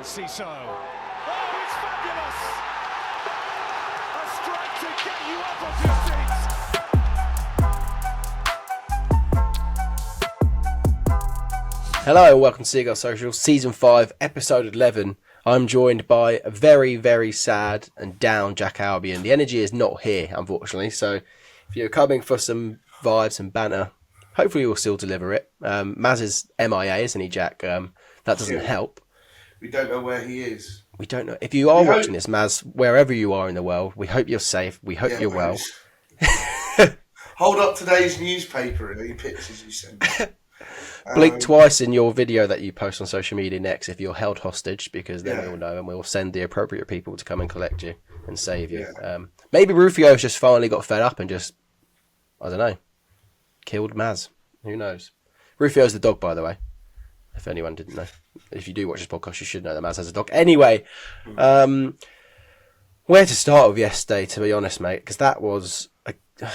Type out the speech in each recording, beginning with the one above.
Ciso. Oh, it's fabulous! A strike to get you up off your seats. Hello and welcome to Seagulls Social, Season 5, Episode 11. I'm joined by a very, very sad and down Jack Albion. The energy is not here, unfortunately, so if you're coming for some vibes and banter, hopefully we'll still deliver it. Maz is MIA, isn't he, Jack? That doesn't help. We don't know where he is. We don't know. If you are watching this, Maz, wherever you are in the world, we hope you're safe. We hope you're well. Hold up today's newspaper and any pictures you send. Blink twice in your video that you post on social media next if you're held hostage, because then we'll know and we'll send the appropriate people to come and collect you and save you. Yeah. Maybe Rufio's just finally got fed up and just, I don't know, killed Maz. Who knows? Rufio's the dog, by the way, if anyone didn't know. If you do watch this podcast, you should know that Maz has a dog. Anyway, where to start with yesterday, to be honest, mate, because that was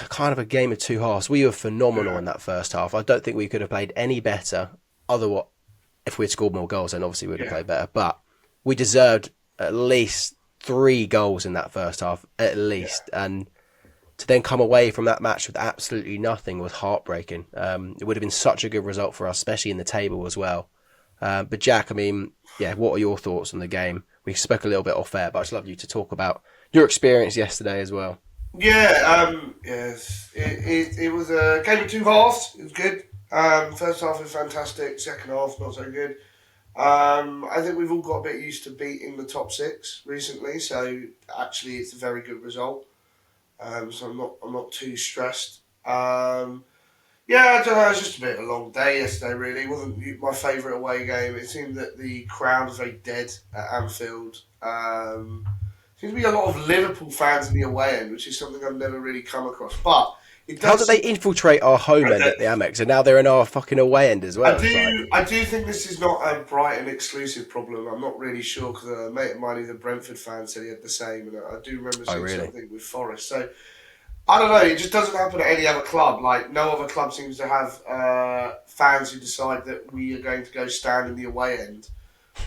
kind of a game of two halves. We were phenomenal in that first half. I don't think we could have played any better. If we'd scored more goals, then obviously we'd have played better. But we deserved at least 3 goals in that first half, at least. Yeah. And to then come away from that match with absolutely nothing was heartbreaking. It would have been such a good result for us, especially in the table as well. But Jack, I mean, what are your thoughts on the game? We spoke a little bit off air, but I'd just love you to talk about your experience yesterday as well. Yes. It was a game of two halves. It was good. First half was fantastic. Second half, not so good. I think we've all got a bit used to beating the top 6 recently, so actually it's a very good result. So I'm not too stressed. I don't know. It was just a bit of a long day yesterday. Really, it wasn't my favourite away game. It seemed that the crowd was very dead at Anfield. Seems to be a lot of Liverpool fans in the away end, which is something I've never really come across. But how did they infiltrate our home end at the Amex, and now they're in our fucking away end as well? I do think this is not a Brighton exclusive problem. I'm not really sure, because a mate of mine who's a Brentford fan said he had the same, and I do remember seeing something with Forest. So I don't know. It just doesn't happen at any other club. Like, no other club seems to have fans who decide that we are going to go stand in the away end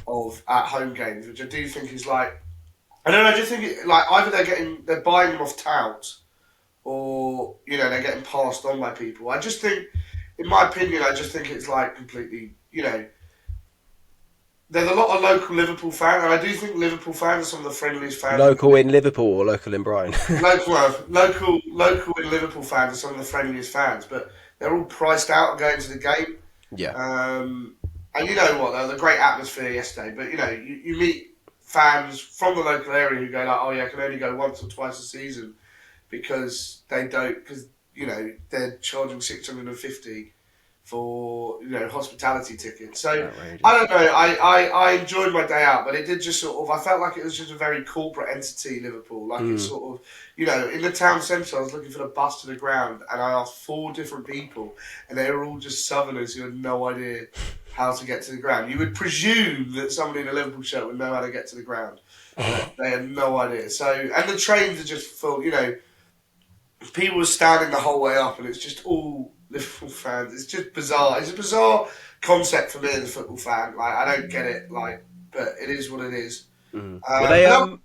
of at home games, which I do think is like, I don't know. I just think either they're buying them off touts, or they're getting passed on by people. I just think, in my opinion, it's like completely, there's a lot of local Liverpool fans, and I do think Liverpool fans are some of the friendliest fans. Local in Liverpool or local in Brighton? Local in Liverpool fans are some of the friendliest fans, but they're all priced out of going to the game. Yeah. And you know what? There was a great atmosphere yesterday, but you meet fans from the local area who go like, oh yeah, I can only go once or twice a season because they're charging $650 for hospitality tickets. So outrageous. I don't know. I enjoyed my day out, but it did just sort of, I felt like it was just a very corporate entity, Liverpool. Like it's sort of, in the town centre, I was looking for the bus to the ground, and I asked 4 different people, and they were all just Southerners who had no idea how to get to the ground. You would presume that somebody in a Liverpool shirt would know how to get to the ground. They had no idea. So, and the trains are just full. People were standing the whole way up, and it's just all Liverpool fans. It's just bizarre. It's a bizarre concept for me as a football fan. Like, I don't get it. Like, but it is what it is. The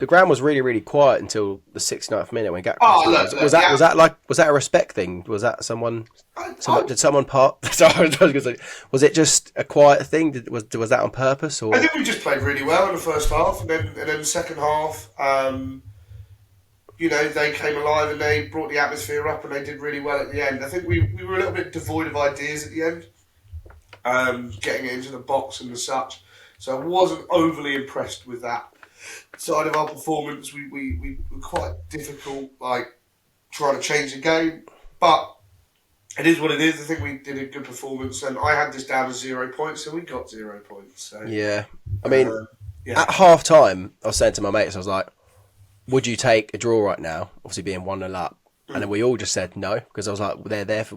ground was really, really quiet until the 69th minute when Gakpo was that a respect thing? Was that did someone part? Sorry, was it just a quiet thing? Was that on purpose? Or I think we just played really well in the first half, and then the second half. They came alive and they brought the atmosphere up, and they did really well at the end. I think we were a little bit devoid of ideas at the end, getting it into the box and such. So I wasn't overly impressed with that side of our performance. We were quite difficult, like trying to change the game, but it is what it is. I think we did a good performance, and I had this down to 0 points, so we got 0 points. So yeah, I mean, at half time, I was saying to my mates, I was like, would you take a draw right now? Obviously being 1-0 up. And then we all just said no, because I was like, they're there for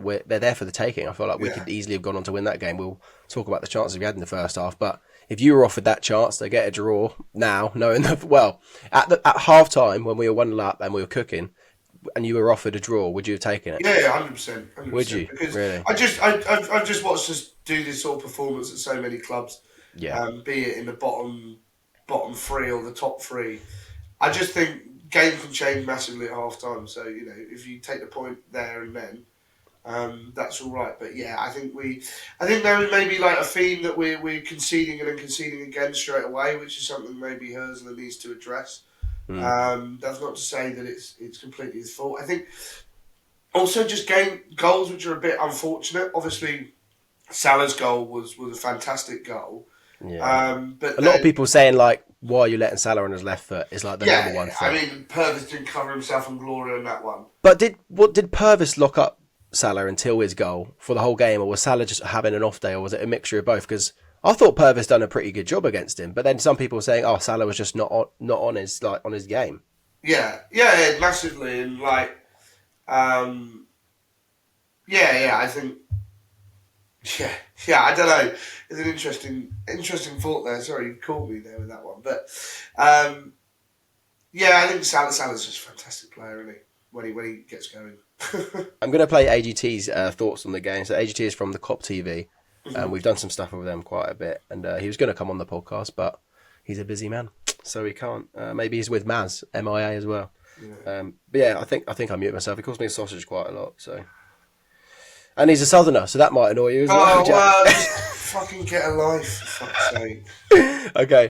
the taking. I feel like we could easily have gone on to win that game. We'll talk about the chances we had in the first half, but if you were offered that chance to get a draw now, knowing that, at half time when we were 1-0 up and we were cooking, and you were offered a draw, would you have taken it? Yeah, 100%. Would you? Because really? I've just watched us do this sort of performance at so many clubs, be it in the bottom three or the top three. I just think game can change massively at half time. So, if you take the point there and then, that's all right. But yeah, I think there may be like a theme that we're conceding and then conceding again straight away, which is something maybe Herzler needs to address. That's not to say that it's completely his fault. I think also just goals which are a bit unfortunate. Obviously, Salah's goal was a fantastic goal. Yeah. But a lot of people saying like, why are you letting Salah on his left foot? It's like the number one thing. I mean, Purvis didn't cover himself in glory on that one. But did Purvis lock up Salah until his goal for the whole game, or was Salah just having an off day, or was it a mixture of both? Because I thought Purvis done a pretty good job against him, but then some people were saying, "Oh, Salah was just not on his game." Yeah, massively, and like, I think, I don't know. It's an interesting thought there. Sorry, you caught me there with that one, but I think Salah's just a fantastic player, isn't he? When he gets going. I'm going to play AGT's thoughts on the game. So AGT is from the COP TV. We've done some stuff with them quite a bit, and he was going to come on the podcast, but he's a busy man, so he can't. Maybe he's with Maz, MIA as well. Yeah. But yeah, I think I mute myself. He calls me a sausage quite a lot, so. And he's a southerner, so that might annoy you as well. Oh, well, just fucking get a life, for fuck's sake. Okay.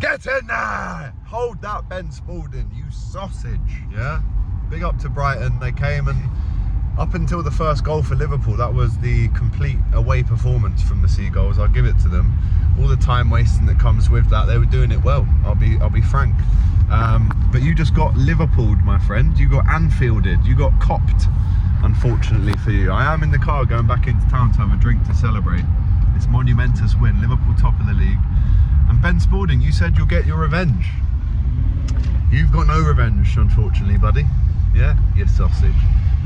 Get in there! Hold that, Ben Spalding, you sausage, yeah? Big up to Brighton. They came, and up until the first goal for Liverpool, that was the complete away performance from the Seagulls. I'll give it to them. All the time wasting that comes with that, they were doing it well. I'll be frank. But you just got Liverpooled, my friend. You got Anfielded. You got copped, unfortunately for you. I am in the car going back into town to have a drink to celebrate this monumentous win. Liverpool top of the league. And Ben Spalding, you said you'll get your revenge. You've got no revenge, unfortunately, buddy. Yeah, you sausage.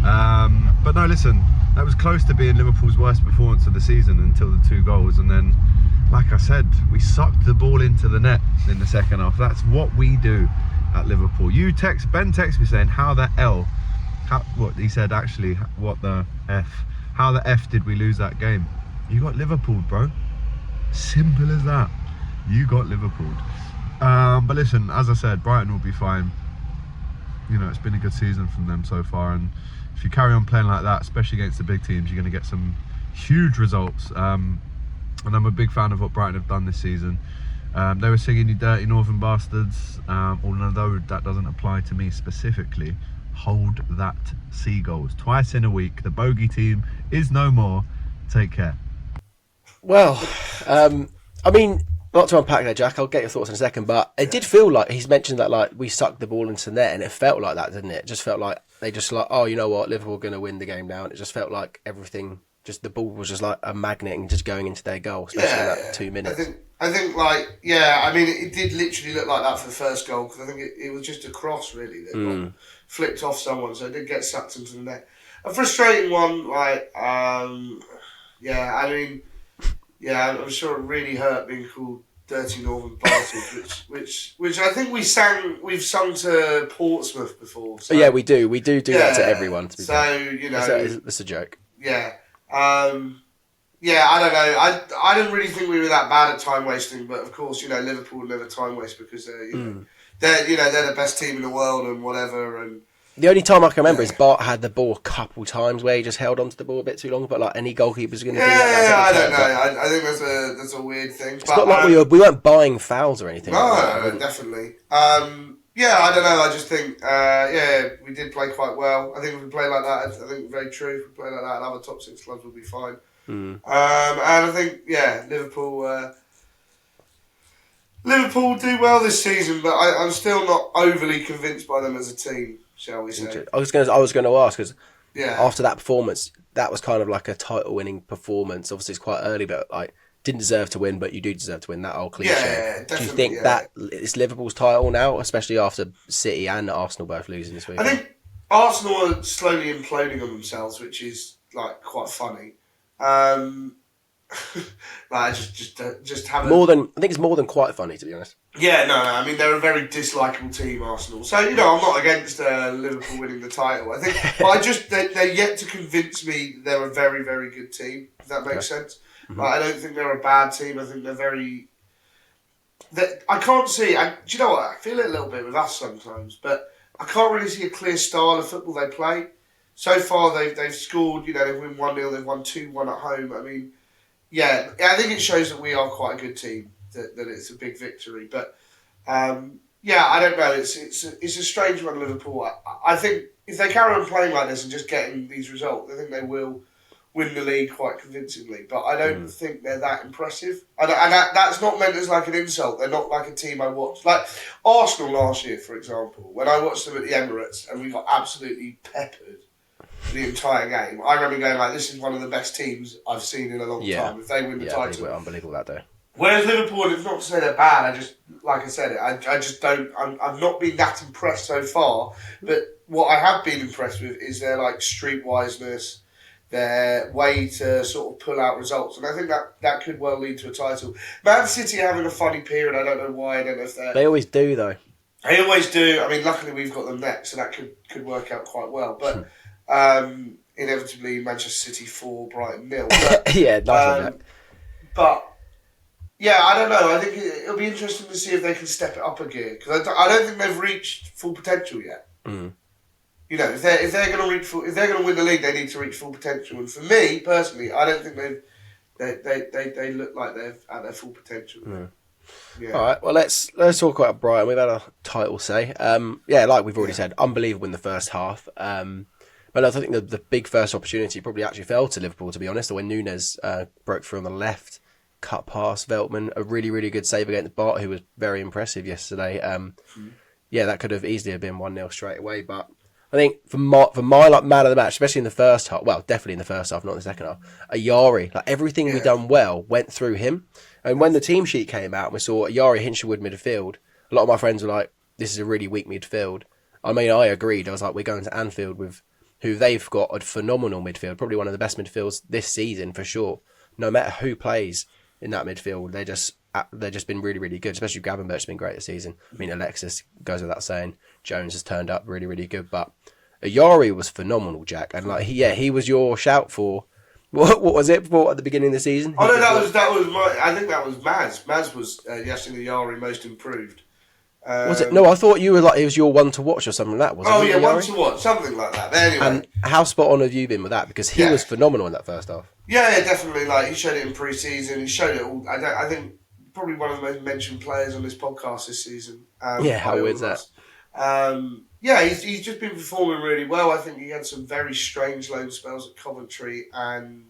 But no, listen, that was close to being Liverpool's worst performance of the season until the 2 goals. And then, like I said, we sucked the ball into the net in the second half. That's what we do at Liverpool. Ben texted me saying, what he said actually, what the F? How the F did we lose that game? You got Liverpool, bro. Simple as that. You got Liverpool. But listen, as I said, Brighton will be fine. It's been a good season from them so far, and if you carry on playing like that, especially against the big teams, you're going to get some huge results. And I'm a big fan of what Brighton have done this season. They were singing "You Dirty Northern Bastards," although that doesn't apply to me specifically. Hold that, Seagulls. Twice in a week. The bogey team is no more. Take care. Well, I mean, not to unpack that, Jack. I'll get your thoughts in a second, but it did feel like he's mentioned that like we sucked the ball into the net, and it felt like that, didn't it? It just felt like they just like, oh, you know what, Liverpool are going to win the game now. And it just felt like everything, just the ball was just like a magnet and just going into their goal, especially in that 2 minutes. I think like, I mean, it did literally look like that for the first goal, because I think it was just a cross really that flicked off someone, so it did get sucked into the net. A frustrating one, like, I'm sure it really hurt being called Dirty Northern Bastards, which I think we've sung to Portsmouth before. So. Yeah, we do that to everyone. To be fair. It's a joke. Yeah. I don't know. I didn't really think we were that bad at time wasting, but of course, Liverpool never time waste because they're the best team in the world and whatever. And the only time I can remember is Bart had the ball a couple times where he just held onto the ball a bit too long, but like any goalkeeper's going to do that. I don't know. I think that's a weird thing. It's not like we weren't buying fouls or anything. No, definitely. I don't know. I just think, we did play quite well. I think if we play like that, I think very true. If we play like that, other top 6 clubs will be fine. And I think, Liverpool do well this season, but I'm still not overly convinced by them as a team, shall we say. I was going to ask, because after that performance, that was kind of like a title-winning performance. Obviously, it's quite early, but like didn't deserve to win, but you do deserve to win, that old cliche. Yeah, definitely. Do you think that it's Liverpool's title now, especially after City and Arsenal both losing this week? I think Arsenal are slowly imploding on themselves, which is like quite funny. Just haven't. I think it's more than quite funny, to be honest. Yeah, no. I mean, they're a very dislikable team, Arsenal. So I'm not against Liverpool winning the title. I think, but they're yet to convince me they're a very, very good team. If that makes sense. Like, I don't think they're a bad team. I think they're very... I can't see... do you know what? I feel it a little bit with us sometimes, but I can't really see a clear style of football they play. So far, they've scored, they've won 1-0, they've won 2-1 at home. I mean, yeah, I think it shows that we are quite a good team, that it's a big victory. But, yeah, I don't know. It's a strange one, Liverpool. I think if they carry on playing like this and just getting these results, I think they will win the league quite convincingly. But I don't think they're that impressive. And that's not meant as like an insult. They're not like a team I watched. Like Arsenal last year, for example, when I watched them at the Emirates and we got absolutely peppered the entire game, I remember going like, this is one of the best teams I've seen in a long time. If they win the title. They were unbelievable that day. Whereas Liverpool, it's not to say they're bad, like I said, I just don't, I've not been that impressed so far, but what I have been impressed with is their like streetwiseness, their way to sort of pull out results, and I think that could well lead to a title. Man City are having a funny period, I don't know why, I don't know if they're... They always do though. They always do, I mean luckily we've got them next, so that could work out quite well, but inevitably Manchester City 4, Brighton 0. But, yeah, nice one, Jack. But... yeah, I don't know. I think it'll be interesting to see if they can step it up a gear, because I don't think they've reached full potential yet. If they're going to win the league, they need to reach full potential. And for me personally, I don't think they look like they're at their full potential. Yeah. All right, well let's talk about Brighton. We've had a title say. Like we've already said, unbelievable in the first half. But I think the big first opportunity probably actually fell to Liverpool, to be honest. When Nunes broke through on the left. Cut past Veltman, a really, really good save against Bart, who was very impressive yesterday. That could have easily have been 1-0 straight away. But I think for my like man of the match, especially in the first half, well, definitely in the first half, not in the second half, Ayari, like everything we've done well went through him. And when the team sheet came out and we saw Ayari, Hinshelwood midfield, a lot of my friends were like, this is a really weak midfield. I mean, I agreed. I was like, we're going to Anfield with who they've got a phenomenal midfield, probably one of the best midfields this season for sure. No matter who plays in that midfield, they've just been really, really good. Especially Gravenberch's been great this season. I mean, Alexis goes without saying. Jones has turned up really, really good. But Ayari was phenomenal, Jack. And like, he was your shout for what was it for at the beginning of the season? Oh no, that was my. I think that was Maz. Maz was Yasin Ayari most improved. Was it? No, I thought you were like it was your one to watch or something like that. Was it? One to watch, something like that. But anyway, and how spot on have you been with that? Because he was phenomenal in that first half. Yeah, definitely. Like he showed it in pre-season. He showed it all. I think probably one of the most mentioned players on this podcast this season. How weird is that? He's just been performing really well. I think he had some very strange loan spells at Coventry and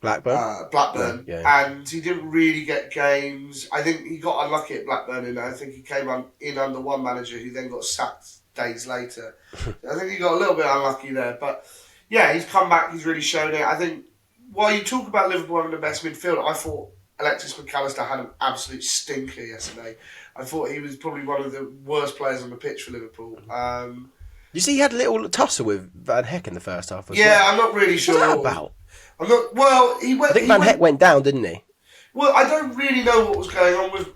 Blackburn. And he didn't really get games. I think he got unlucky at Blackburn, and I think he came in under one manager who then got sacked days later. I think he got a little bit unlucky there, but yeah, he's come back. He's really shown it. I think while you talk about Liverpool having the best midfield, I thought Alexis McAllister had an absolute stinker yesterday. I thought he was probably one of the worst players on the pitch for Liverpool. You see, he had a little tussle with Van Heck in the first half. I'm not really sure. What's that about? I'm not. Well, he went. I think Van Heck went down, didn't he? Well, I don't really know what was going on with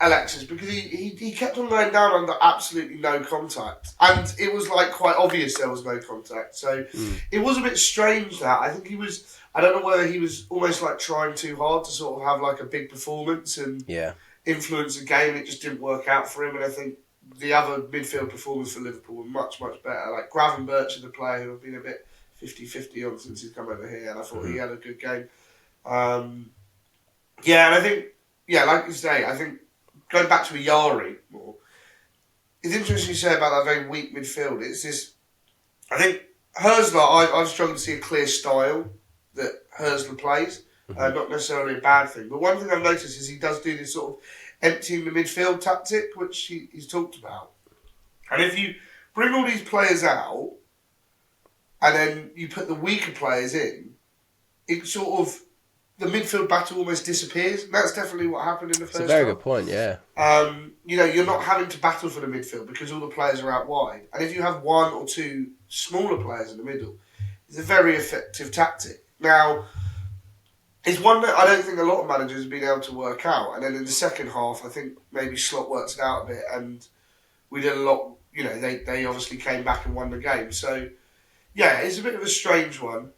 Alexis because he kept on going down under absolutely no contact, and it was like quite obvious there was no contact. So it was a bit strange that I think he was. I don't know whether he was almost like trying too hard to sort of have like a big performance and influence the game. It just didn't work out for him, and I think the other midfield performers for Liverpool were much, much better. Like Gravenberch is a player who have been a bit 50-50 on since he's come over here, and I thought he had a good game. And I think, like you say, I think going back to Ayari more, it's interesting you say about that very weak midfield. It's this, I think Herzler, I've struggled to see a clear style that Herzler plays, not necessarily a bad thing. But one thing I've noticed is he does do this sort of emptying the midfield tactic, which he's talked about. And if you bring all these players out, and then you put the weaker players in, it sort of, the midfield battle almost disappears. And that's definitely what happened in the first half. That's a very good point, yeah. You're not having to battle for the midfield because all the players are out wide. And if you have one or two smaller players in the middle, it's a very effective tactic. Now, it's one that I don't think a lot of managers have been able to work out. And then in the second half, I think maybe Slot worked it out a bit and we did a lot, they obviously came back and won the game. So, yeah, it's a bit of a strange one.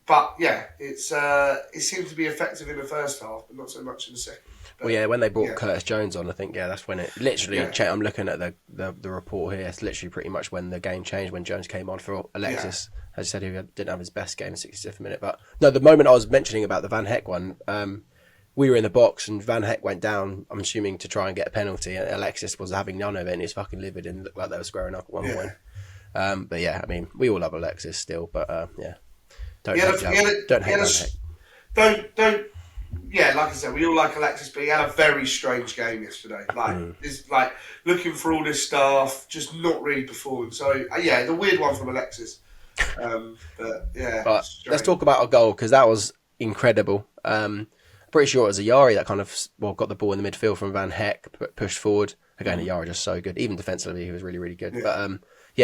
but yeah, it seemed to be effective in the first half, but not so much in the second. But, Well, yeah, when they brought Curtis Jones on, I think, that's when it literally. Yeah. I'm looking at the report here. It's literally pretty much when the game changed, when Jones came on for Alexis. As you said, he didn't have his best game in 67th minute. But no, the moment I was mentioning about the Van Heck one, we were in the box and Van Heck went down, I'm assuming, to try and get a penalty. And Alexis was having none of it and he was fucking livid and looked like they were squaring up at one point. But yeah, I mean, we all love Alexis still, but yeah. Don't hate Van Heck. Don't. Yeah, like I said, we all like Alexis, but he had a very strange game yesterday. Like, looking for all this stuff, just not really performing. So yeah, the weird one from Alexis. But yeah. But let's talk about our goal, because that was incredible. Pretty sure it was Ayari that kind of got the ball in the midfield from Van Heck, pushed forward. Again, Ayari just so good. Even defensively, he was really, really good. Yeah.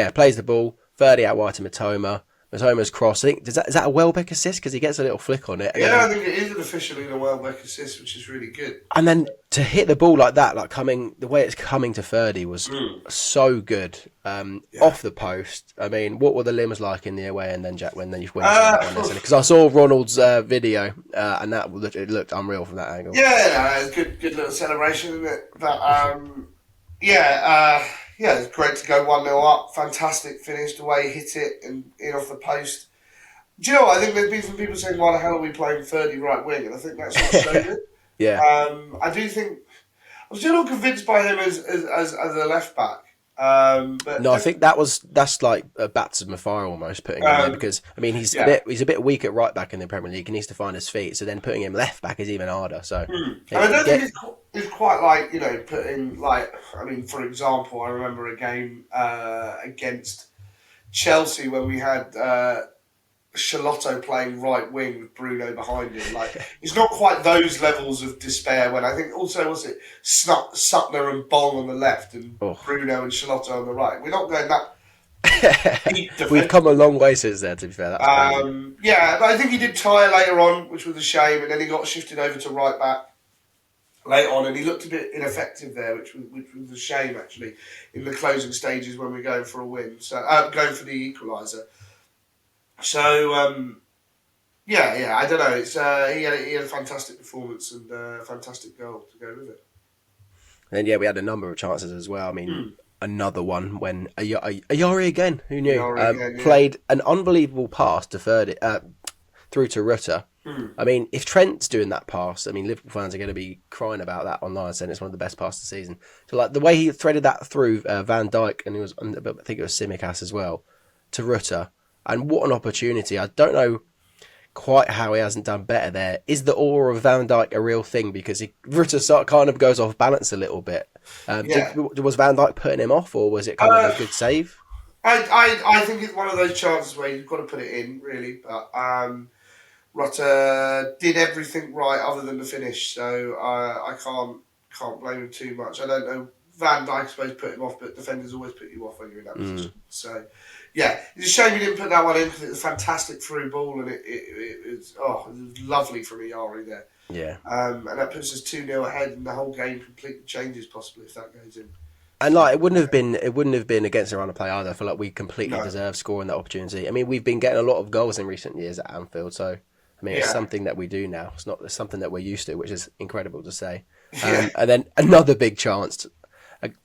But plays the ball, 30 out wide to Matoma. Matoma's cross. I think is that a Welbeck assist, because he gets a little flick on it. Yeah, I think it is an officially a Welbeck assist, which is really good. And then to hit the ball like that, the way it's coming to Ferdy was so good. Off the post. I mean, what were the limbs like in the away end then, Jack? When you went that one, because I saw Ronald's video and it looked unreal from that angle. Yeah, it was good little celebration, isn't it? But yeah, it's great to go 1-0 up. Fantastic finish, the way he hit it and in off the post. Do you know what? I think there's been some people saying, why the hell are we playing 30 right wing? And I think that's what showed it. Yeah. I do think I was still not convinced by him as a left back. But no, I think that's like a baptism of fire almost, putting him there, because I mean he's a bit weak at right back in the Premier League. He needs to find his feet. So then putting him left back is even harder. So I don't think it's quite like, putting, like, I mean, for example, I remember a game against Chelsea when we had Charlotto playing right wing with Bruno behind him. Like, it's not quite those levels of despair. When I think also was it Sutler and Bong on the left and Bruno and Charlotto on the right. We're not going that. We've come a long way since then, to be fair. That's yeah, but I think he did tire later on, which was a shame, and then he got shifted over to right back late on, and he looked a bit ineffective there, which was a shame actually in the closing stages when we're going for a win. So going for the equaliser. So I don't know. It's he had a fantastic performance and a fantastic goal to go with it. And then we had a number of chances as well. I mean, another one when Ayari again, who knew, played an unbelievable pass to through to Rutter. I mean, if Trent's doing that pass, I mean, Liverpool fans are going to be crying about that online, saying it's one of the best passes of the season. So, like, the way he threaded that through Van Dijk, and I think it was Tsimikas as well, to Rutter, and what an opportunity. I don't know quite how he hasn't done better there. Is the aura of Van Dijk a real thing? Because Rutter kind of goes off balance a little bit. Was Van Dijk putting him off, or was it kind of a good save? I think it's one of those chances where you've got to put it in, really, but Rutter did everything right other than the finish, so I can't blame him too much. I don't know. Van Dijk, I suppose, put him off, but defenders always put you off when you're in that position. So, yeah, it's a shame he didn't put that one in, because it was a fantastic through ball, and it was lovely from Ayari there. Yeah. And that puts us 2-0 ahead, and the whole game completely changes possibly if that goes in. And like it wouldn't have been against a run of play either. I feel like we completely deserved scoring that opportunity. I mean, we've been getting a lot of goals in recent years at Anfield, so I mean, it's something that we do now. It's something that we're used to, which is incredible to say. And then another big chance,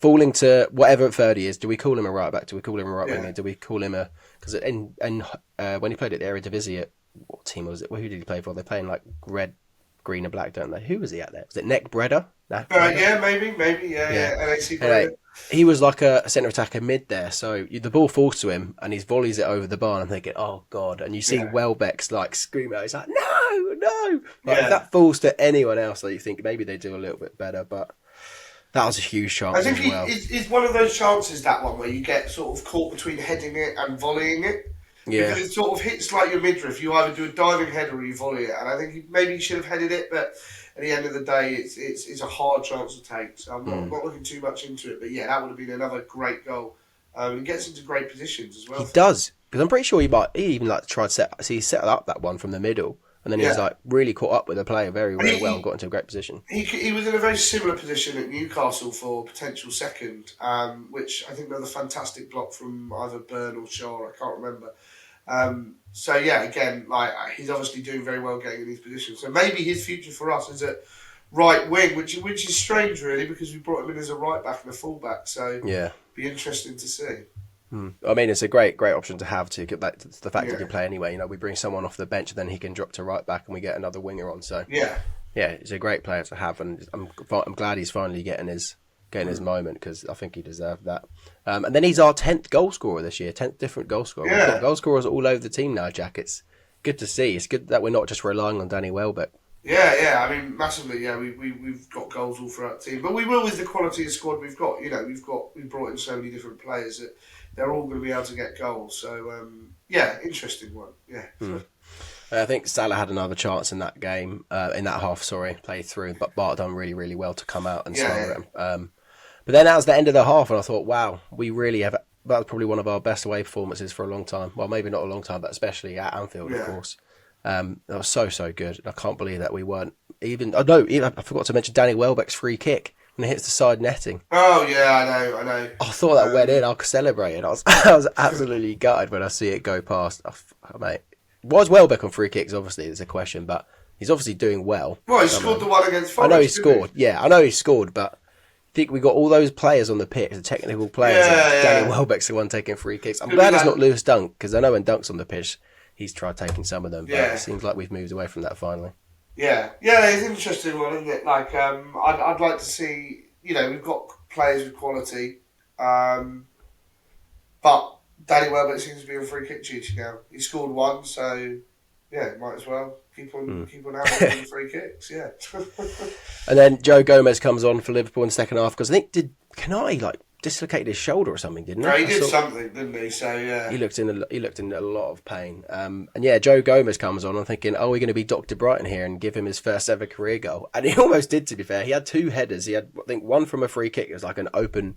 falling to whatever Ferdy is. Do we call him a right back? Do we call him a right winger? Do we call him a? Because when he played at the Eredivisie, what team was it? Who did he play for? They're playing like red, green, and black, don't they? Who was he at there? Was it Nick Breda? Yeah, maybe, NAC Breda. He was like a centre attacker mid there, so the ball falls to him and he volleys it over the bar. And I'm thinking, oh god! And you see Welbeck's like scream out, he's like, no! Like, if that falls to anyone else, like, you think maybe they do a little bit better, but that was a huge chance. I think as well. it's one of those chances, that one, where you get sort of caught between heading it and volleying it. Yeah. Because it sort of hits like your midriff. You either do a diving header or you volley it, and I think maybe he should have headed it, but at the end of the day, it's a hard chance to take. So I'm not looking too much into it, but yeah, that would have been another great goal. He gets into great positions as well. He does, because I'm pretty sure he even like tried he set up that one from the middle, and then he was like really caught up with the player very well and got into a great position. He was in a very similar position at Newcastle for potential second, which I think another fantastic block from either Byrne or Shaw, I can't remember. So yeah, again, like he's obviously doing very well getting in these positions. So maybe his future for us is at right wing, which is strange really, because we brought him in as a right back and a full back. So Yeah. be interesting to see. I mean, it's a great option to have to get back to the fact he can play anyway. You know, we bring someone off the bench, and then he can drop to right back, and we get another winger on. So yeah, it's a great player to have, and I'm glad he's finally getting his moment, because I think he deserved that. And then he's our 10th goal scorer this year, 10th different goal scorer. We've got goal scorers all over the team now, Jack. It's good to see. It's good that we're not just relying on Danny Welbeck. Yeah. I mean, massively. Yeah, we've got goals all throughout the team, but we will with the quality of squad we've got. You know, we've brought in so many different players that they're all going to be able to get goals. So interesting one. Yeah. I think Salah had another chance in that game, in that half. Played through, but Bart done really, really well to come out and smother him. But then that was the end of the half, and I thought, wow, we really have. That was probably one of our best away performances for a long time. Well, maybe not a long time, but especially at Anfield, of course. That was so good. I can't believe that we weren't even. I forgot to mention Danny Welbeck's free kick and it hits the side netting. Oh yeah, I know. I thought that went in. I celebrated. I was absolutely gutted when I see it go past. Mate, was Welbeck on free kicks? Obviously, there's a question, but he's obviously doing well. Well, he scored the one against Forest. I know he scored. Yeah, I know he scored, but I think we got all those players on the pitch, the technical players. Danny Welbeck's the one taking free kicks. I'm glad it's not Lewis Dunk, because I know when Dunk's on the pitch, he's tried taking some of them, but it seems like we've moved away from that finally. Yeah, it's an interesting one, isn't it? Like, I'd like to see, we've got players with quality, but Danny Welbeck seems to be on free kick duty now. He scored one, so might as well keep on having free kicks. Yeah. And then Joe Gomez comes on for Liverpool in the second half, because I think Canai dislocated his shoulder or something, didn't he? No, he did something, didn't he? So yeah, he looked in a lot of pain. And Joe Gomez comes on. I'm thinking, we're going to be Dr. Brighton here and give him his first ever career goal, and he almost did. To be fair, he had two headers. He had, I think, one from a free kick. It was like an open.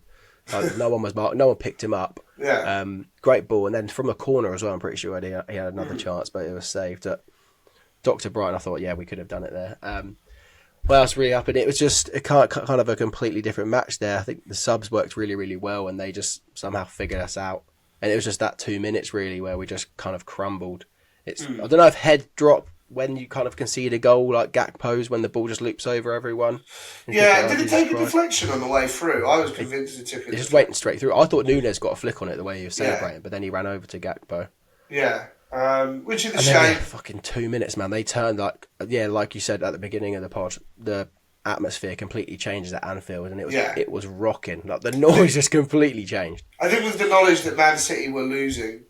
No one was marked. No one picked him up. Yeah. Great ball, and then from a corner as well. I'm pretty sure he had another chance, but it was saved. Dr. Brighton, I thought, we could have done it there. Well, else really up, and it was just kind of a completely different match there. I think the subs worked really, really well, and they just somehow figured us out. And it was just that 2 minutes really where we just kind of crumbled. I don't know if head drop when you kind of concede a goal like Gakpo's, when the ball just loops over everyone. Yeah, did it take a deflection on the way through? I was convinced it took a deflection. Just waiting straight through. I thought Nunes got a flick on it the way he was celebrating, but then he ran over to Gakpo. Yeah. Which is a shame. Then, fucking 2 minutes, man. They turned like you said at the beginning of the pod, the atmosphere completely changes at Anfield, and it was rocking. Like the noise just completely changed. I think with the knowledge that Man City were losing,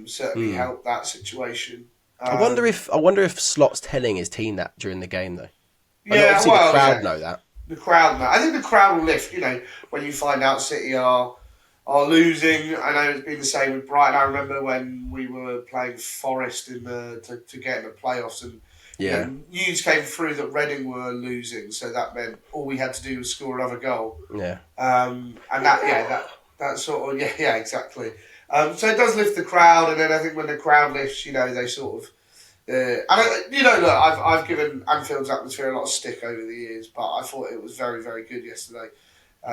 certainly helped that situation. I wonder if Slot's telling his team that during the game though. Obviously the crowd know that. The crowd know. I think the crowd will lift. When you find out City are losing. I know it's been the same with Brighton. I remember when we were playing Forest to get in the playoffs, and news came through that Reading were losing, so that meant all we had to do was score another goal. Yeah. And that sort of exactly. So it does lift the crowd, and then I think when the crowd lifts, they sort of. Look, I've given Anfield's atmosphere a lot of stick over the years, but I thought it was very, very good yesterday.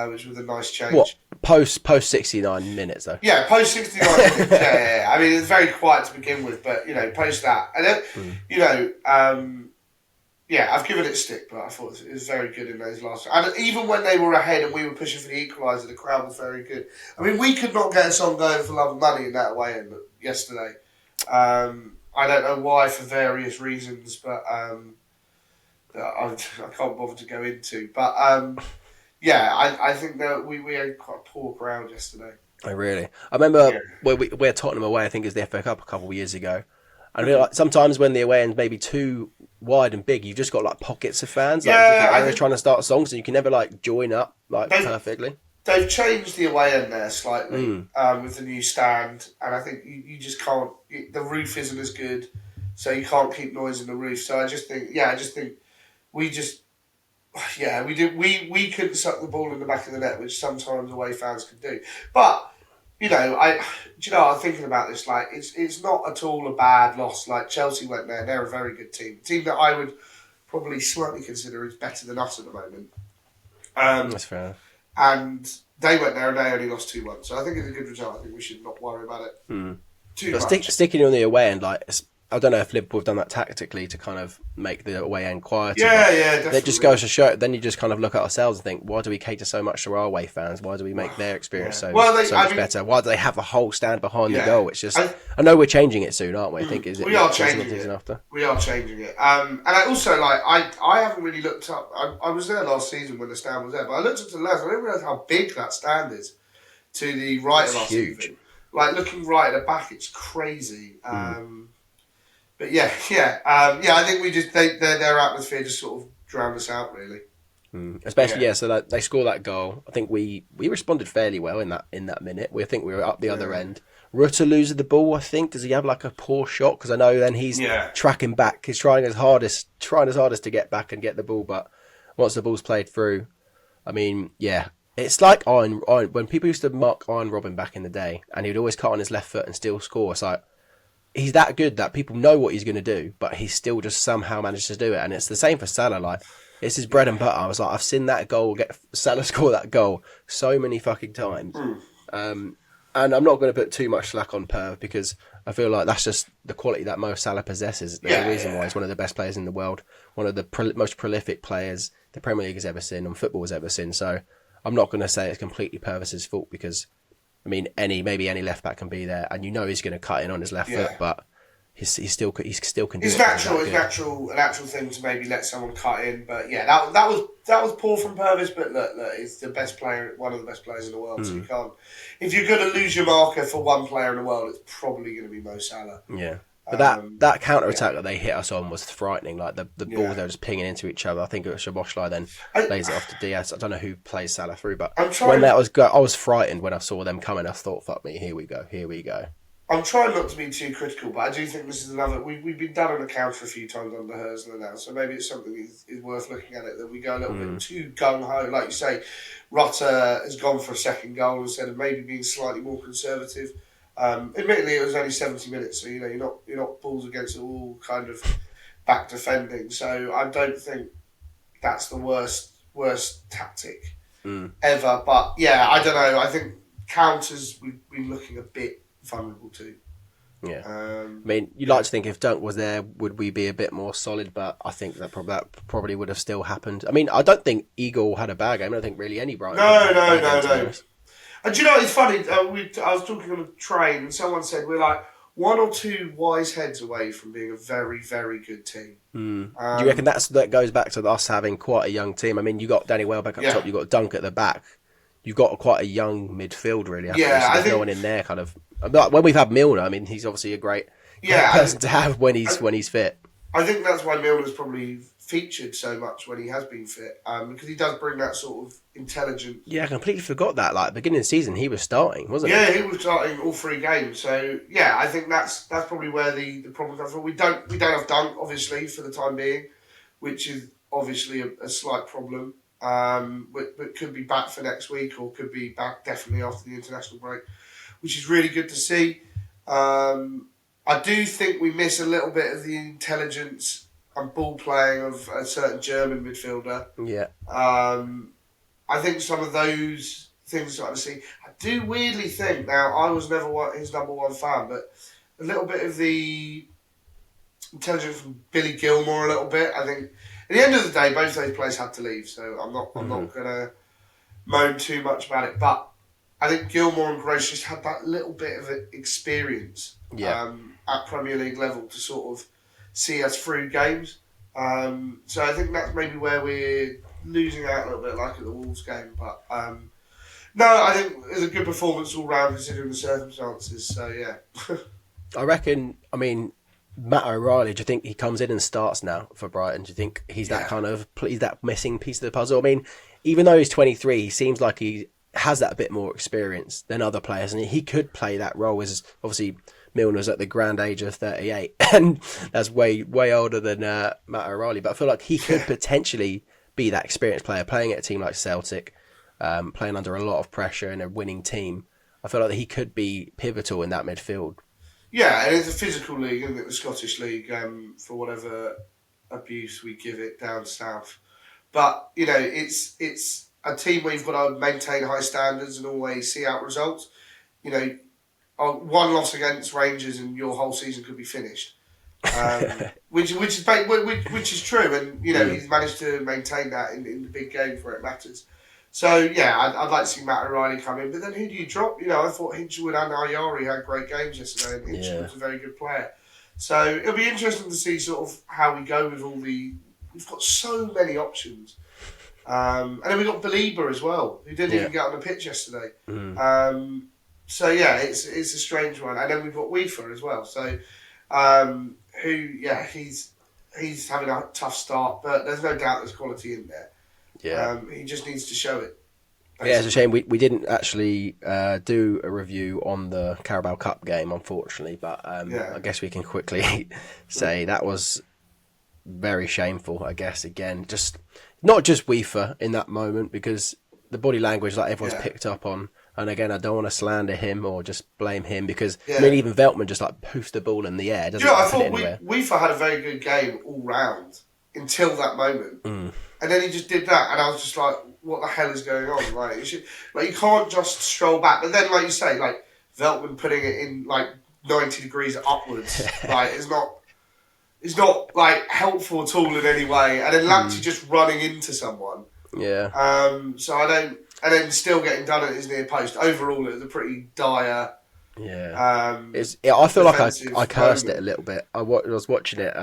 Which was a nice change. What, post 69 minutes though? Yeah, post 69 minutes. Yeah. I mean, it's very quiet to begin with, but post that, and then I've given it stick, but I thought it was very good in those last. And even when they were ahead and we were pushing for the equaliser, the crowd was very good. I mean, we could not get a song going for love and money in that away end yesterday. I don't know why, for various reasons, but I can't bother to go into, but. I think that we had quite a poor crowd yesterday. Oh, really? I remember where Tottenham away, I think, is the FA Cup a couple of years ago. I feel like sometimes when the away end's maybe too wide and big, you've just got like pockets of fans. They're trying to start songs and you can never join up perfectly. They've changed the away end there slightly with the new stand, and I think you just can't. The roof isn't as good, so you can't keep noise in the roof. So I just think we just. Yeah, we did. We couldn't suck the ball in the back of the net, which sometimes away fans can do. But I'm thinking about this. It's not at all a bad loss. Like Chelsea went there; they're a very good team. A team that I would probably slightly consider is better than us at the moment. That's fair enough. And they went there and they only lost 2-1. So I think it's a good result. I think we should not worry about it. Too But much. sticking on the away end, like I don't know if Liverpool have done that tactically to kind of make the away end quieter. Yeah, definitely. That just goes to show. Then you just kind of look at ourselves and think, why do we cater so much to our away fans? Why do we make their experience so much better? Why do they have a whole stand behind the goal? It's just I know we're changing it soon, aren't we? I think we are changing it. After? We are changing it. And I also I haven't really looked up. I was there last season when the stand was there, but I looked at the lads. I didn't realise how big that stand is to the right of us. Huge. Like looking right at the back, it's crazy. But I think we just their atmosphere just sort of drowned us out, really. Especially so that they score that goal. I think we responded fairly well in that minute. I think we were up the other end. Rutter loses the ball. I think does he have like a poor shot? Because I know then he's tracking back. He's trying his hardest to get back and get the ball. But once the ball's played through, I mean, it's like Iron when people used to mark Iron Robin back in the day, and he'd always cut on his left foot and still score. It's like he's that good that people know what he's going to do, but he still just somehow manages to do it. And it's the same for Salah. Like it's his bread and butter. I was like, I've seen that goal Salah score that goal so many fucking times. And I'm not going to put too much slack on Perv because I feel like that's just the quality that Mo Salah possesses. There's a reason why he's one of the best players in the world, one of the most prolific players the Premier League has ever seen and football has ever seen. So I'm not going to say it's completely Purvis's fault because, I mean, maybe any left back can be there, and you know he's going to cut in on his left foot, but he still can do it. It's a natural thing to maybe let someone cut in, but that was poor from Purvis. But look, he's the best player, one of the best players in the world. So you can't. If you're going to lose your marker for one player in the world, it's probably going to be Mo Salah. Yeah. But that counter attack that they hit us on was frightening. Like the ball, they were just pinging into each other. I think it was Szoboszlai then lays it off to Diaz. I don't know who plays Salah through, but when that was I was frightened when I saw them coming. I thought, "Fuck me, here we go." I'm trying not to be too critical, but I do think this is another. We've been done on the counter a few times under Herzler now, so maybe it's something is worth looking at it that we go a little bit too gung ho. Like you say, Rutter has gone for a second goal instead of maybe being slightly more conservative. Admittedly, it was only 70 minutes, so you're not balls against the wall kind of back defending. So I don't think that's the worst tactic ever. But I don't know. I think counters we've been looking a bit vulnerable too. Yeah, I mean, you'd like to think if Dunk was there, would we be a bit more solid? But I think that probably would have still happened. I mean, I don't think Eagle had a bad game. I don't think really any Brighton. No. And do you know, it's funny, I was talking on a train and someone said we're like one or two wise heads away from being a very, very good team. Do you reckon that goes back to us having quite a young team? I mean, you got Danny Welbeck up top, you got Dunk at the back. You've got quite a young midfield, really. So there's no one in there kind of... When we've had Milner, I mean, he's obviously a great person to have when he's fit. I think that's why Milner's probably featured so much when he has been fit, because he does bring that sort of intelligent... Yeah, I completely forgot that. Like, beginning of the season, he was starting, wasn't he? Yeah, he was starting all 3 games. So, I think that's probably where the problem comes from. We don't have Dunk, obviously, for the time being, which is obviously a slight problem. But could be back for next week or could be back definitely after the international break, which is really good to see. I do think we miss a little bit of the intelligence and ball playing of a certain German midfielder. Yeah. I think some of those things that I see. I do weirdly think, now I was never his number one fan, but a little bit of the intelligence from Billy Gilmore a little bit. I think at the end of the day, both those players had to leave, so I'm not going to moan too much about it. But I think Gilmore and Gross just had that little bit of experience at Premier League level to sort of see us through games. So I think that's maybe where we're losing out a little bit, like at the Wolves game. But no, I think it was a good performance all round considering the circumstances. So yeah. I reckon. I mean, Matt O'Reilly, do you think he comes in and starts now for Brighton? Do you think he's that he's that missing piece of the puzzle? I mean, even though he's 23, he seems like he has that bit more experience than other players, and he could play that role. As obviously Milner's at the grand age of 38, and that's way older than Matt O'Reilly. But I feel like he could potentially be that experienced player playing at a team like Celtic, playing under a lot of pressure in a winning team. I feel like he could be pivotal in that midfield. Yeah, and it's a physical league, isn't it? The Scottish league, for whatever abuse we give it down south. But it's a team where you've got to maintain high standards and always see out results. one loss against Rangers and your whole season could be finished. Which is true, and he's managed to maintain that in the big games where it matters. So yeah, I'd like to see Matt O'Reilly come in, but then who do you drop? I thought Hinchwood and Ayari had great games yesterday, and Hinchwood's a very good player. So it'll be interesting to see sort of how we go with all the. We've got so many options, and then we got Belieber as well, who didn't even get on the pitch yesterday. So yeah, it's a strange one, and then we've got Weaver as well. So he's having a tough start, but there's no doubt there's quality in there. Yeah, he just needs to show it. Basically. Yeah, it's a shame we didn't actually do a review on the Carabao Cup game, unfortunately. But I guess we can quickly say that was very shameful. I guess again, just not just Weaver in that moment, because the body language that everyone's picked up on. And again, I don't want to slander him or just blame him because I mean, even Veltman just like poofed the ball in the air. I thought Weaver had a very good game all round until that moment, and then he just did that, and I was just like, "What the hell is going on?" You can't just stroll back. But then, like you say, like Veltman putting it in like 90 degrees upwards, it's not like helpful at all in any way. And then Lamptey just running into someone. Yeah. So I don't. And then still getting done at his near post. Overall, it was a pretty dire. Yeah. I feel like I cursed it a little bit. I was watching it.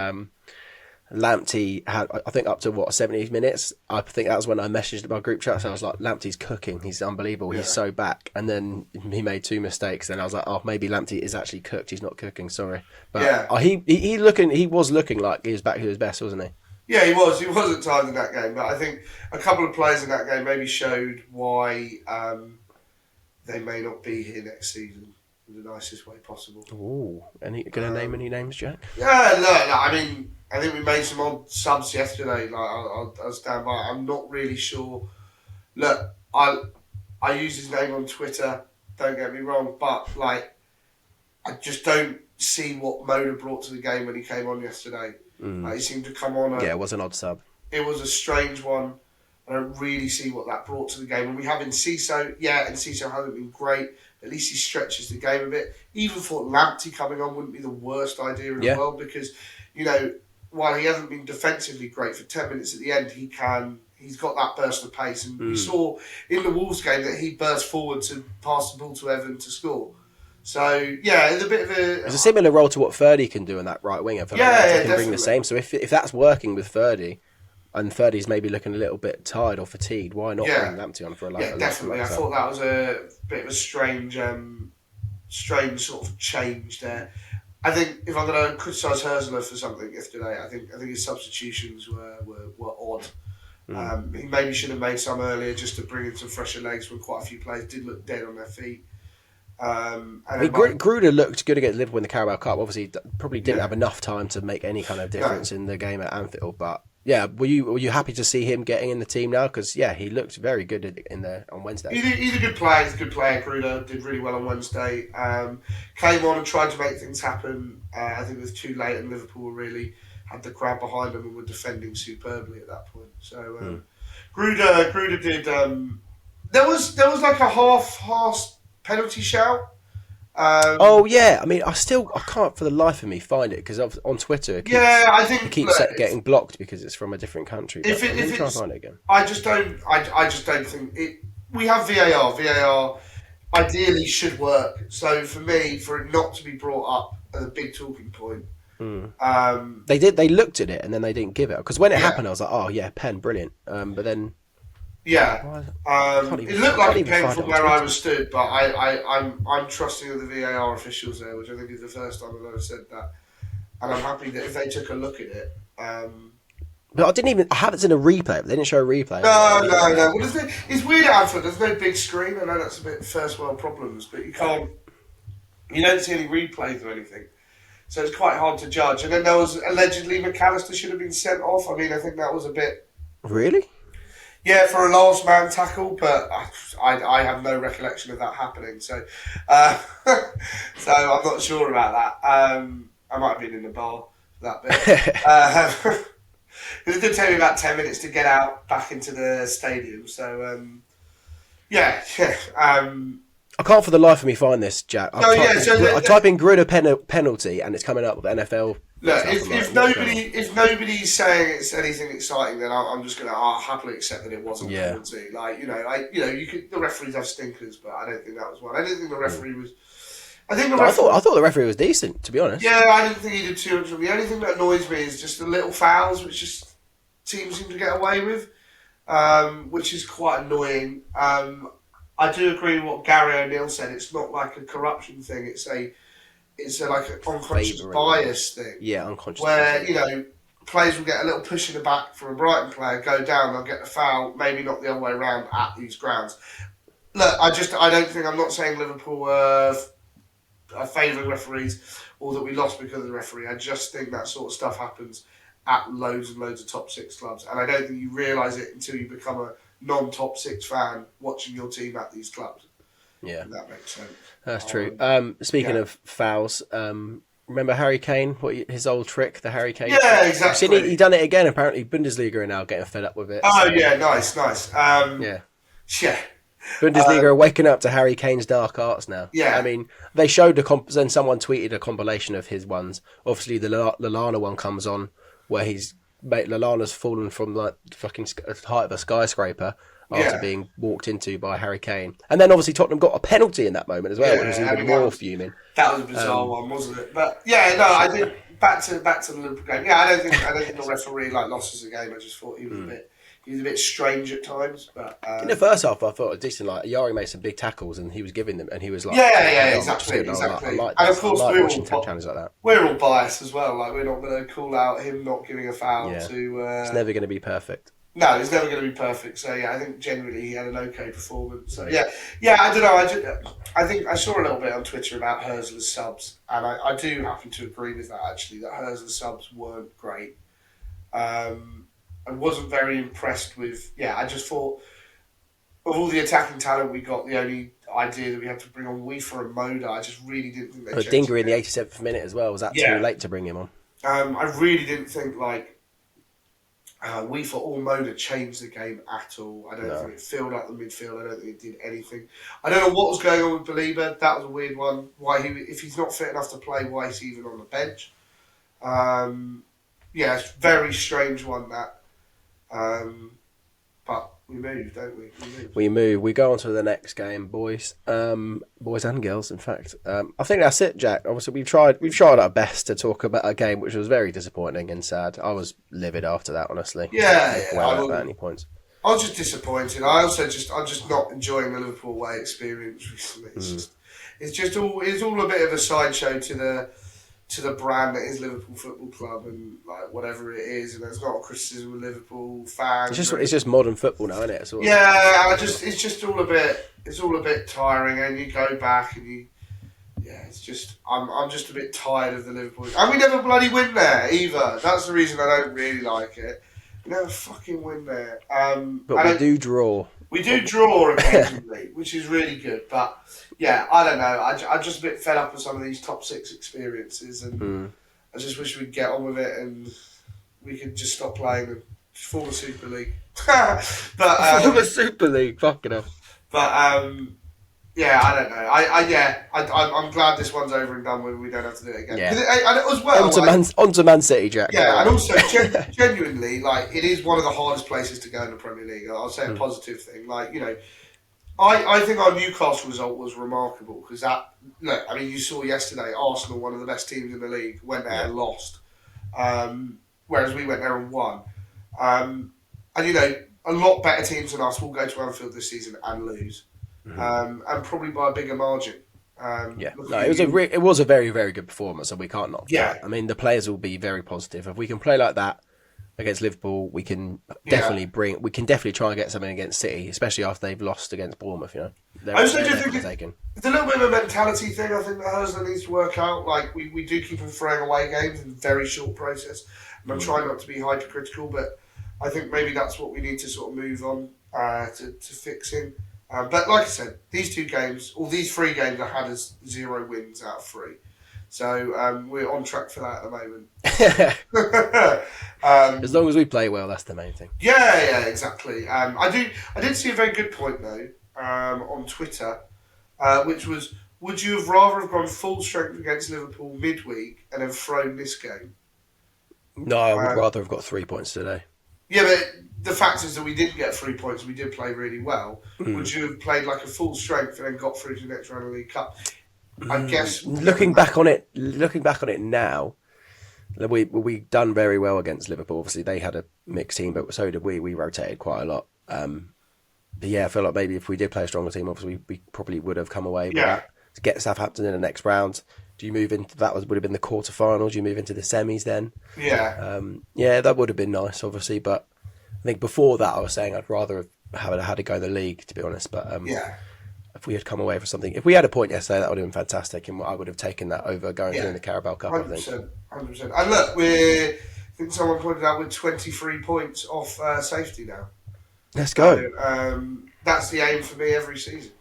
Lamptey had, I think, up to 70 minutes. I think that was when I messaged my group chat. So I was like, Lamptey's cooking. He's unbelievable. He's so back. And then he made 2 mistakes. Then I was like, oh, maybe Lamptey is actually cooked. He's not cooking. Sorry. But he was looking like he was back to his best, wasn't he? Yeah, he was. He was at times in that game, but I think a couple of players in that game maybe showed why they may not be here next season in the nicest way possible. Ooh, gonna name any names, Jack? Yeah, no. I mean, I think we made some odd subs yesterday. Like I'll stand by. I'm not really sure. Look, I use his name on Twitter. Don't get me wrong, but like, I just don't see what Moda brought to the game when he came on yesterday. He seemed to come on. It was an odd sub. It was a strange one. I don't really see what that brought to the game. And we have Enciso, and Enciso hasn't been great. At least he stretches the game a bit. Even thought Lamptey coming on wouldn't be the worst idea in the world because, while he hasn't been defensively great for 10 minutes at the end, he's got that burst of pace. And we saw in the Wolves game that he burst forward to pass the ball to Evan to score. So, it's a bit of a... It's a similar role to what Ferdy can do in that right winger. He can bring the same. So if that's working with Ferdy, and Ferdy's maybe looking a little bit tired or fatigued, why not bring Lamptey on for a Yeah, definitely. I thought that was a bit of a strange sort of change there. I think if I'm going to criticise Herzler for something yesterday, I think his substitutions were odd. He maybe should have made some earlier just to bring in some fresher legs when quite a few players did look dead on their feet. Gruder looked good against Liverpool in the Carabao Cup. Obviously, probably didn't have enough time to make any kind of difference in the game at Anfield. But were you happy to see him getting in the team now? Because he looked very good on Wednesday. He's a good player. He's a good player. Gruder did really well on Wednesday. Came on and tried to make things happen. I think it was too late, and Liverpool really had the crowd behind them and were defending superbly at that point. So Gruder did. There was like a half penalty shout. I mean, I can't for the life of me find it because on Twitter it keeps getting blocked because it's from a different country. If it's try and find it again. I just don't think it. We have VAR. VAR ideally should work. So for me, for it not to be brought up as a big talking point. They looked at it and then they didn't give it because when it happened, I was like, oh yeah, pen, brilliant. But then. Yeah, it looked like it came from where I was stood, but I'm trusting of the VAR officials there, which I think is the first time I've ever said that, and I'm happy that if they took a look at it. But I haven't seen a replay. But they didn't show a replay. No. Well, it's weird at Anfield. There's no big screen. I know that's a bit first world problems, but you don't see any replays or anything, so it's quite hard to judge. And then there was allegedly McAllister should have been sent off. I mean, I think that was a bit. Really? Yeah, for a last man tackle, but I have no recollection of that happening. So, so I'm not sure about that. I might have been in the bar for that bit. It did take me about 10 minutes to get out back into the stadium. So, I can't for the life of me find this, Jack. I type in Gruner penalty and it's coming up with NFL. Look, if nobody's saying it's anything exciting, then I'm just gonna happily accept that it wasn't a penalty. The referees have stinkers, but I don't think that was one. I didn't think the referee was. I thought the referee was decent, to be honest. Yeah, I didn't think he did too much. The only thing that annoys me is just the little fouls, which just teams seem to get away with, which is quite annoying. I do agree with what Gary O'Neill said. It's not like a corruption thing. It's like an unconscious bias thing. Yeah, unconscious. Where, players will get a little push in the back from a Brighton player, go down, they'll get the foul, maybe not the other way around at these grounds. Look, I'm not saying Liverpool are favouring referees or that we lost because of the referee. I just think that sort of stuff happens at loads and loads of top six clubs. And I don't think you realise it until you become a non-top six fan watching your team at these clubs. Yeah. That makes sense. That's true. Speaking of fouls, remember Harry Kane? His old trick, the Harry Kane? Yeah, exactly. He done it again. Apparently, Bundesliga are now getting fed up with it. Oh, yeah, nice. Yeah. Bundesliga are waking up to Harry Kane's dark arts now. Yeah. I mean, they showed then someone tweeted a compilation of his ones. Obviously, the Lallana one comes on where Lallana's fallen from like the fucking height of a skyscraper after being walked into by Harry Kane. And then obviously Tottenham got a penalty in that moment as well, which was even more fuming. That was a bizarre one, wasn't it? But I think back to the Liverpool game. Yeah, I don't think the referee lost us the game. I just thought he was a bit strange at times. But in the first half, I thought it was decent. Like Yari made some big tackles, and he was giving them, and he was like, exactly. I like and of course, watching challenges like that. We're all biased as well. Like we're not going to call out him not giving a foul to. It's never going to be perfect. No, it's never going to be perfect. So I think generally he had an okay performance. So I don't know. I think I saw a little bit on Twitter about Herzler's subs, and I do happen to agree with that actually. That Herzler's subs weren't great. I wasn't very impressed with. I just thought of all the attacking talent we got, the only idea that we had to bring on Weaver and Moda, I just really didn't think they. Dinger in the 87th minute as well. Was that too late to bring him on? I really didn't think Weaver or Moda changed the game at all. I don't think it filled up the midfield. I don't think it did anything. I don't know what was going on with Belieber. That was a weird one. If he's not fit enough to play, why is he even on the bench? It's a very strange one that. But we move, don't we? We move. We go on to the next game, boys. Boys and girls, in fact. I think that's it, Jack. Obviously, we've tried our best to talk about a game which was very disappointing and sad. I was livid after that, honestly. Without any points. I was just disappointed. I'm just not enjoying the Liverpool away experience recently. It's all a bit of a sideshow to the brand that is Liverpool Football Club and like whatever it is, and there's not a criticism of Liverpool fans. It's just modern football now, isn't it? It's just all a bit tiring, and you go back and I'm just a bit tired of the Liverpool, and we never bloody win there either. That's the reason I don't really like it. We never fucking win there. But we do draw. We do draw occasionally, which is really good. But I don't know. I'm just a bit fed up with some of these top six experiences, and I just wish we'd get on with it and we could just stop playing and just form a Super League. Form a Super League, fucking hell. But I don't know. I'm glad this one's over and done with. We don't have to do it again. As well, onto Man City, Jack. Yeah, and also genuinely, it is one of the hardest places to go in the Premier League. I'll say a positive thing. I think our Newcastle result was remarkable because you saw yesterday Arsenal, one of the best teams in the league, went there and lost, whereas we went there and won. And a lot better teams than us will go to Anfield this season and lose. And probably by a bigger margin. It was a very, very good performance, and we can't knock that. I mean, the players will be very positive. If we can play like that against Liverpool, we can definitely try and get something against City, especially after they've lost against Bournemouth. I also do think it's a little bit of a mentality thing. I think that Herzler needs to work out. We do keep on throwing away games in a very short process, and I'm trying not to be hypercritical, but I think maybe that's what we need to sort of move on to fixing. But like I said, these three games I had as 0 wins out of 3. So we're on track for that at the moment. As long as we play well, that's the main thing. Yeah, exactly. I did see a very good point though on Twitter. which was, would you have rather have gone full strength against Liverpool midweek and then thrown this game? No, I would rather have got 3 points today. Yeah, but the fact is that we didn't get 3 points. We did play really well. Would you have played like a full strength and then got through to the next round of the League Cup? I guess looking back on it now, we done very well against Liverpool. Obviously, they had a mixed team, but so did we. We rotated quite a lot. But yeah, I feel like maybe if we did play a stronger team, obviously we probably would have come away with that. To get Southampton in the next round. Do you move into would have been the quarterfinals? Do you move into the semis then? Yeah. Yeah, that would have been nice, obviously. But I think before that, I was saying I'd rather have had to go in the league, to be honest. But if we had come away for something, if we had a point yesterday, that would have been fantastic, and I would have taken that over going through in the Carabao Cup. 100%, I think. 100%. And look, I think someone pointed out we're 23 points off safety now. Let's go. So, that's the aim for me every season.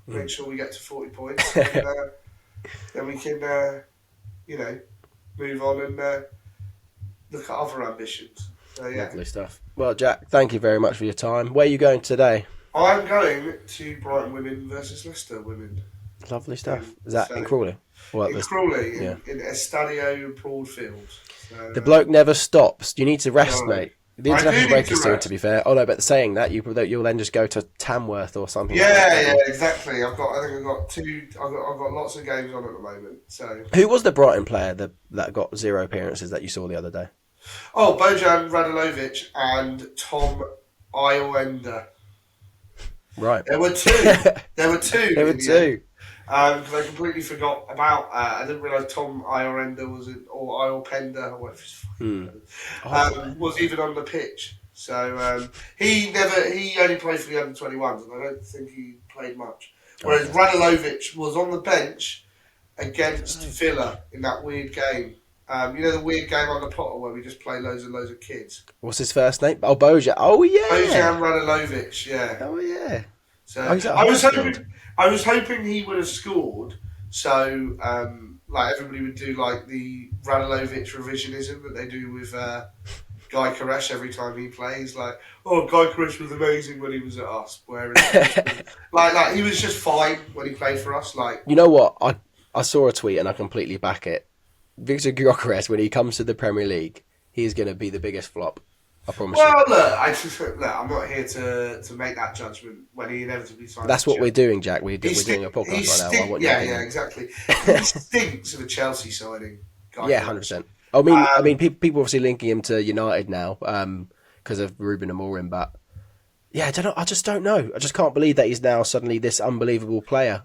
Make sure we get to 40 points, and then we can, move on and look at other ambitions. So, yeah. Lovely stuff. Well, Jack, thank you very much for your time. Where are you going today? I'm going to Brighton Women versus Leicester Women. Lovely stuff. Is that in Crawley? In Crawley, in Estadio Broadfield. So, the bloke never stops. You need to rest, mate. The international break is soon, rest. to be fair. Oh no, but saying that, you'll then just go to Tamworth or something. Yeah, exactly. I've got lots of games on at the moment. So who was the Brighton player that got 0 appearances that you saw the other day? Oh, Bojan Radolovic and Tom Iowender. Right. There were two. There were two. Because I completely forgot about. I didn't realise Tom Iowender or Iopender, or whatever his fucking name was even on the pitch. So he only played for the under-21s, and I don't think he played much. Whereas Radolovic was on the bench against Villa in that weird game. The weird game on the Potter where we just play loads and loads of kids. What's his first name? Oh, Bojan. Oh, yeah. Bojan Radolovic, yeah. Oh, yeah. So I was hoping he would have scored. So, everybody would do like the Radolovic revisionism that they do with Guy Koresh every time he plays. Like, oh, Guy Koresh was amazing when he was at us. Whereas, he was just fine when he played for us. Like, you know what? I saw a tweet and I completely back it. Victor Gyökeres, when he comes to the Premier League, he's going to be the biggest flop. I promise you. Well, look, I'm not here to make that judgment when he inevitably signs. That's what we're doing, Jack. We're doing a podcast right now. I want exactly. He stinks of a Chelsea signing. Yeah, 100%. I mean, people obviously linking him to United now because of Ruben Amorim, but yeah, I just don't know. I just can't believe that he's now suddenly this unbelievable player.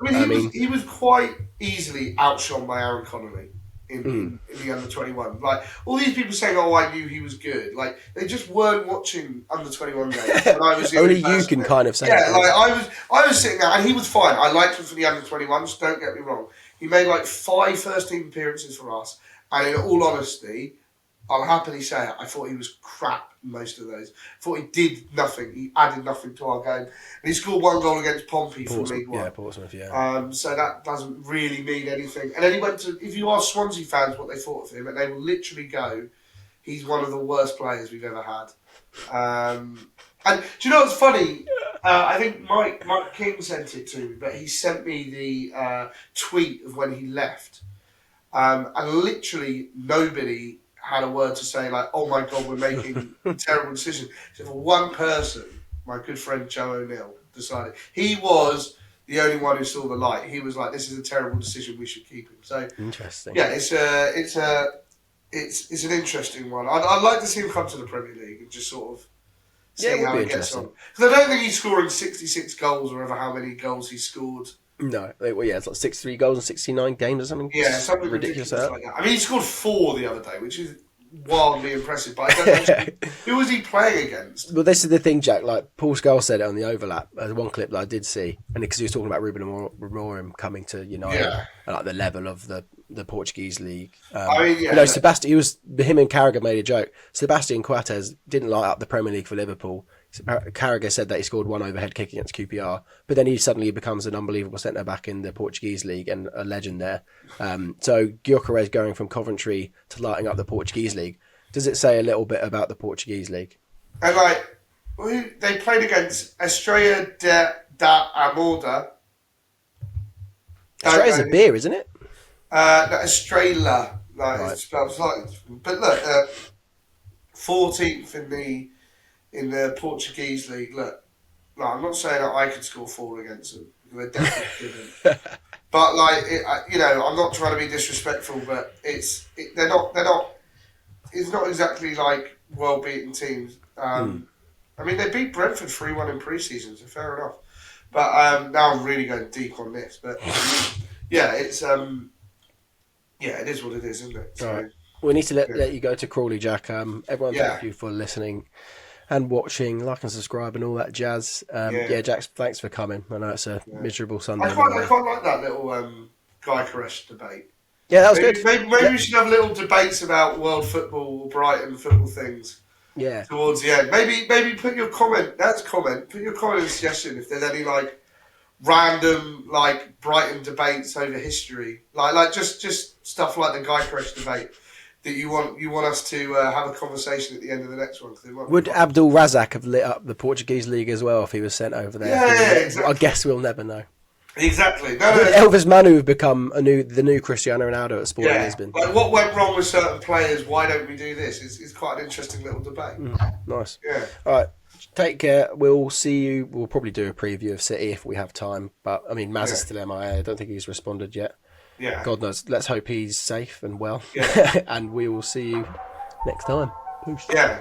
He was quite easily outshone by Aaron Connolly. In the under-21. Like, all these people saying, oh, I knew he was good. Like, they just weren't watching under-21 games. And I was only you can kind of say that. Yeah, I was sitting there, and he was fine. I liked him for the under-21s, don't get me wrong. He made, 5 first-team appearances for us. And in all honesty, I'll happily say it, I thought he was crap in most of those. I thought he did nothing. He added nothing to our game. And he scored 1 goal against Pompey for League One. Yeah, Portsmouth, yeah. So that doesn't really mean anything. And then he went to, if you ask Swansea fans what they thought of him, and they will literally go, he's one of the worst players we've ever had. And do you know what's funny? I think Mike King sent it to me, but he sent me the tweet of when he left. And literally nobody had a word to say like, oh my God, we're making a terrible decision. Except for one person, my good friend Joe O'Neill, decided. He was the only one who saw the light. He was like, this is a terrible decision, we should keep him. So interesting. Yeah, it's an interesting one. I'd like to see him come to the Premier League and just sort of see how he gets on. Because I don't think he's scoring 66 goals or ever how many goals he scored. No, well, yeah, it's like 63 goals in 69 games or something. Yeah, something ridiculous like that. I mean, he scored 4 the other day, which is wildly impressive. But I don't know who was he playing against. Well, this is the thing, Jack. Like Paul Scholes said it on the overlap. There's one clip that I did see, and because he was talking about Ruben Amorim coming to United, and like the level of the Portuguese league. Sebastian. Him and Carragher made a joke. Sebastian Coates didn't light up the Premier League for Liverpool. Carragher said that he scored 1 overhead kick against QPR, but then he suddenly becomes an unbelievable centre back in the Portuguese league and a legend there. So Gyökeres going from Coventry to lighting up the Portuguese league. Does it say a little bit about the Portuguese league? And they played against Estrela da Amadora, Australia's a beer, isn't it? No, Australia, like Right. it's spelled slightly different. But look, 14th in the Portuguese league. Look, no, I'm not saying that I could score 4 against them. They definitely couldn't. But like, I'm not trying to be disrespectful, but they're not. It's not exactly like well-beaten teams. I mean, they beat Brentford 3-1 in pre-season, so fair enough. But now I'm really going deep on this. But yeah, it's it is what it is, isn't it? So, Right. We need to let you go to Crawley, Jack. Everyone, thank you for listening and watching, like and subscribe and all that jazz. Jack, thanks for coming. I know it's a miserable Sunday. I quite like that little Guy Koresh debate. Yeah, that was good. Maybe we should have little debates about world football or Brighton football things. Yeah. Towards the end, maybe put your comment. Put your comment and suggestion if there's any like random like Brighton debates over history, like just stuff like the Guy Koresh debate that you want us to have a conversation at the end of the next one. Would Abdul Razak have lit up the Portuguese league as well if he was sent over there? Yeah, exactly. I guess we'll never know. Exactly. Would Elvis Manu have become the new Cristiano Ronaldo at Sporting Lisbon? Like what went wrong with certain players? Why don't we do this? It's quite an interesting little debate. Nice. Yeah. All right. Take care. We'll see you. We'll probably do a preview of City if we have time. But I mean, Maz is still MIA. I don't think he's responded yet. Yeah. God knows. Let's hope he's safe and well. Yeah. And we will see you next time. Peace. Yeah.